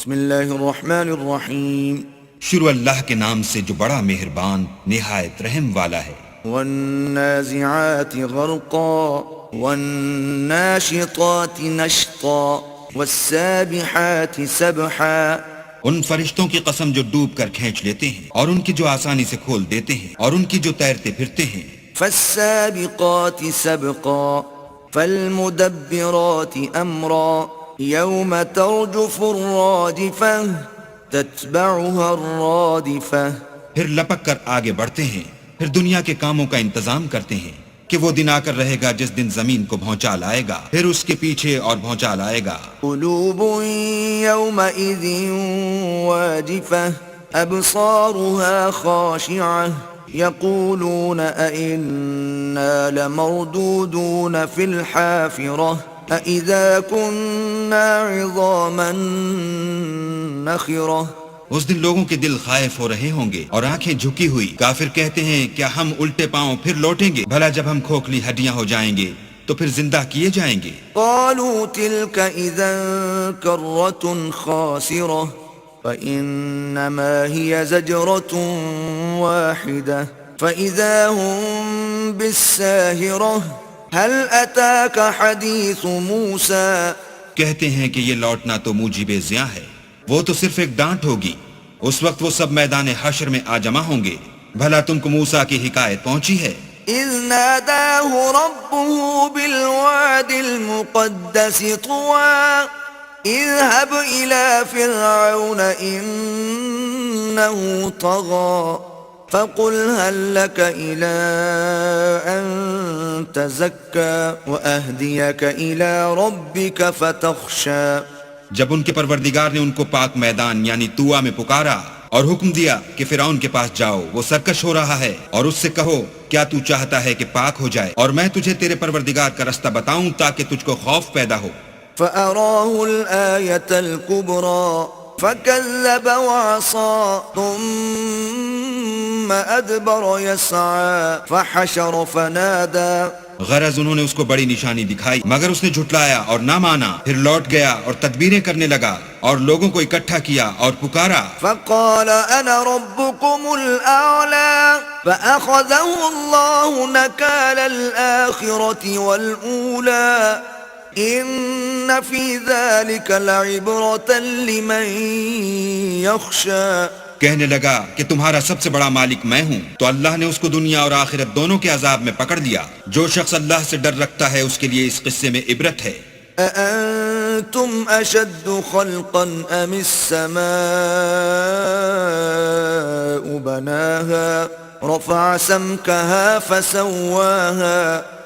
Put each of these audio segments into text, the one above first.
بسم اللہ الرحمن الرحیم شروع اللہ کے نام سے جو بڑا مہربان نہایت رحم والا ہے۔ والنازعات غرقا والناشطات نشطا والسابحات سبحا، ان فرشتوں کی قسم جو ڈوب کر کھینچ لیتے ہیں اور ان کی جو آسانی سے کھول دیتے ہیں اور ان کی جو تیرتے پھرتے ہیں۔ فالسابقات سبقا فالمدبرات امرا یوم ترجف الراجفہ تتبعها الرادفہ۔ پھر لپک کر آگے بڑھتے ہیں، پھر دنیا کے کاموں کا انتظام کرتے ہیں کہ وہ دن آ کر رہے گا جس دن زمین کو بھونچال آئے گا، پھر اس کے پیچھے اور بھونچال آئے گا۔ قلوب یومئذ واجفہ ابصارها خاشعہ یقولون ائنا لمردودون فی الحافرہ اذا كنا عظاما نخرہ۔ اس دن لوگوں کے دل خائف ہو رہے ہوں گے اور آنکھیں جھکی ہوئی۔ کافر کہتے ہیں کیا ہم الٹے پاؤں پھر لوٹیں گے؟ بھلا جب ہم کھوکھلی ہڈیاں ہو جائیں گے تو پھر زندہ کیے جائیں گے۔ قالوا تلك اذا كرة خاسرة فإنما هي زجرة واحدة فإذا هم بالساهرة هل أتاك حديث موسى۔ کہتے ہیں کہ یہ لوٹنا تو موجب زیاں ہے، وہ تو صرف ایک ڈانٹ ہوگی، اس وقت وہ سب میدان حشر میں آ جمع ہوں گے۔ بھلا تم کو موسیٰ کی حکایت پہنچی ہے؟ إذ ناداه ربه بالواد المقدس طوى اذهب إلى فرعون إنه طغى فقل هل لك إلى أن تزكى وأهديك إلى ربك فتخشى۔ جب ان کے پروردگار نے ان کو پاک میدان یعنی طویٰ میں پکارا اور حکم دیا کہ فرعون کے پاس جاؤ، وہ سرکش ہو رہا ہے، اور اس سے کہو کیا تو چاہتا ہے کہ پاک ہو جائے اور میں تجھے تیرے پروردگار کا رستہ بتاؤں تاکہ تجھ کو خوف پیدا ہو۔ فأراه الآية الكبرى فكذب وعصى ثم أدبر يسعى فحشر فنادى۔ غرض انہوں نے اس کو بڑی نشانی دکھائی مگر اس نے جھٹلایا اور نہ مانا، پھر لوٹ گیا اور تدبیریں کرنے لگا اور لوگوں کو اکٹھا کیا اور پکارا۔ فقال أنا ربكم الأعلى فأخذه الله نكال الآخرة والأولى إن في ذلك لعبرة لمن يخشى۔ کہنے لگا کہ تمہارا سب سے بڑا مالک میں ہوں، تو اللہ نے اس کو دنیا اور آخرت دونوں کے عذاب میں پکڑ لیا۔ جو شخص اللہ سے ڈر رکھتا ہے اس کے لیے اس قصے میں عبرت ہے۔ أأنتم أشد خلقا أم السماء بناها رفع سمكها فسواها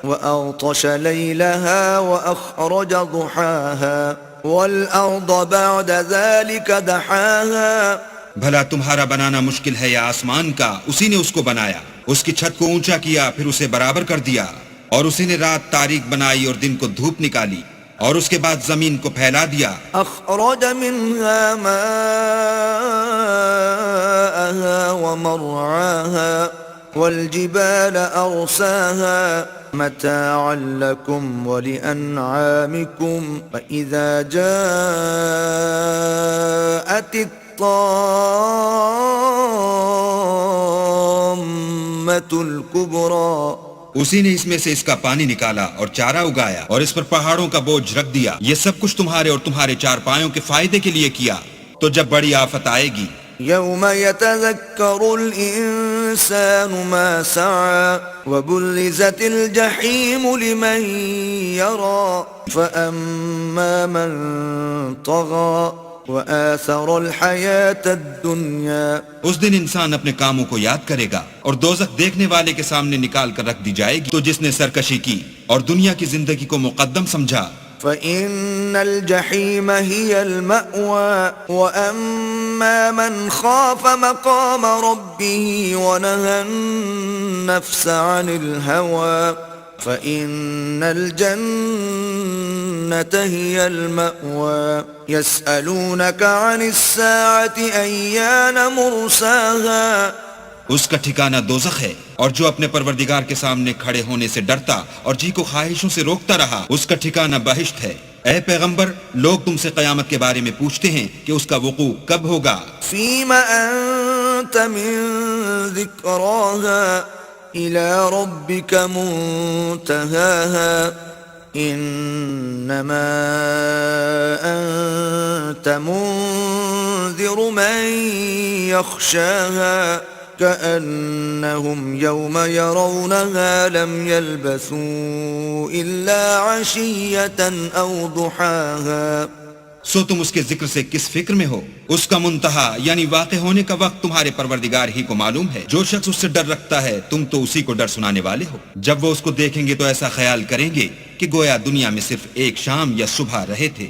وأغطش ليلها وأخرج ضحاها والأرض بعد ذلك دحاها۔ بھلا تمہارا بنانا مشکل ہے یا آسمان کا؟ اسی نے اس کو بنایا، اس کی چھت کو اونچا کیا، پھر اسے برابر کر دیا، اور اسی نے رات تاریک بنائی اور دن کو دھوپ نکالی، اور اس کے بعد زمین کو پھیلا دیا۔ أخرج منها ماءها ومرعاها والجبال أرساها متاعا لكم ولأنعامكم فإذا جاءت الطامة الكبرى۔ اسی نے اس میں سے اس کا پانی نکالا اور چارہ اگایا اور اس پر پہاڑوں کا بوجھ رکھ دیا۔ یہ سب کچھ تمہارے اور تمہارے چار پایوں کے فائدے کے لیے کیا۔ تو جب بڑی آفت آئے گی، يوم يتذكر الإنسان ما سعى وبرزت الجحيم لمن يرى فأما من طغى وآثر الحياة الدنيا۔ اس دن انسان اپنے کاموں کو یاد کرے گا اور دوزخ دیکھنے والے کے سامنے نکال کر رکھ دی جائے گی۔ تو جس نے سرکشی کی اور دنیا کی زندگی کو مقدم سمجھا، فإن الجحيم هي المأوى وأما من خاف مقام ربه ونهى النفس عن الهوى فإن الجنة هي المأوى يسألونك عن الساعة أيان مرساها اس کا ٹھکانہ دوزخ ہے، اور جو اپنے پروردگار کے سامنے کھڑے ہونے سے ڈرتا اور جی کو خواہشوں سے روکتا رہا اس کا ٹھکانہ بہشت ہے۔ اے پیغمبر، لوگ تم سے قیامت کے بارے میں پوچھتے ہیں کہ اس کا وقوع کب ہوگا۔ فیم انت من ذکراها الى ربك منتهاها انما انت منذر من يخشاها كأنهم يوم يرونها لم يلبثوا إلا عشية أو ضحاها۔ سو تم اس کے ذکر سے کس فکر میں ہو؟ اس کا منتہا یعنی واقع ہونے کا وقت تمہارے پروردگار ہی کو معلوم ہے۔ جو شخص اس سے ڈر رکھتا ہے تم تو اسی کو ڈر سنانے والے ہو۔ جب وہ اس کو دیکھیں گے تو ایسا خیال کریں گے کہ گویا دنیا میں صرف ایک شام یا صبح رہے تھے۔